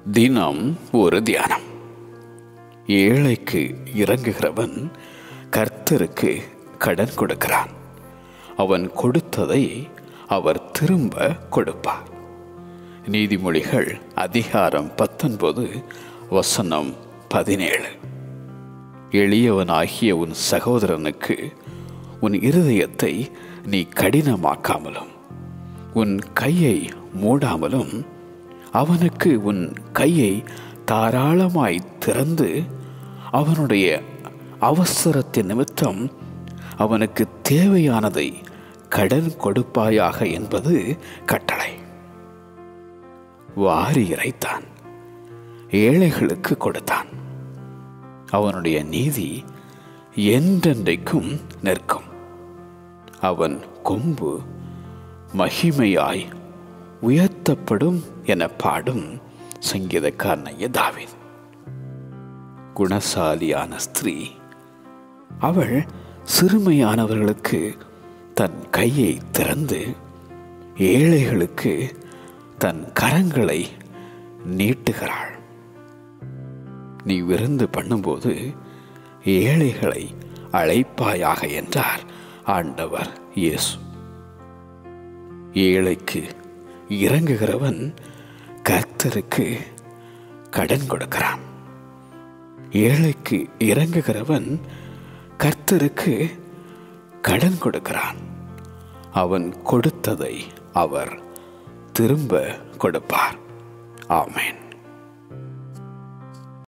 தினம் ஒரு தியானம். ஏழைக்கு இறங்குகிறவன் கர்த்தருக்கு கடன் கொடுக்கிறான். அவன் கொடுத்ததை அவர் திரும்ப கொடுப்பார். நீதிமொழிகள் அதிகாரம் 19 வசனம் 17. எளியவனாகிய உன் சகோதரனுக்கு உன் இருதயத்தை நீ கடினமாக்காமலும் உன் கையை மூடாமலும் அவனுக்கு உன் கையை தாராளமாய் திறந்து அவனுடைய அவசரத்தின் நிமித்தம் அவனுக்கு தேவையானதை கடன் கொடுப்பாயாக என்பது கட்டளை. வாரி இறைத்தான், ஏழைகளுக்கு கொடுத்தான். அவனுடைய நீதி என்றென்றைக்கும் நிற்கும். அவன் கொம்பு மகிமையாய் உயர்த்தப்படும் என பாடும் சங்கீதக்காரனாகிய தாவீது. குணசாலியான ஸ்திரீ அவள் சிறுமையானவர்களுக்கு தன் கையை திறந்து ஏழைகளுக்கு தன் கரங்களை நீட்டுகிறாள். நீ விருந்து பண்ணும்போது ஏழைகளை அழைப்பாயாக என்றார் ஆண்டவர் இயேசு. ஏழைக்கு இறங்குகிறவன் கர்த்தருக்கு கடன் கொடுக்கிறான். ஏழைக்கு இறங்குகிறவன் கர்த்தருக்கு கடன் கொடுக்கிறான். அவன் கொடுத்ததை அவர் திரும்ப கொடுப்பார். ஆமென்.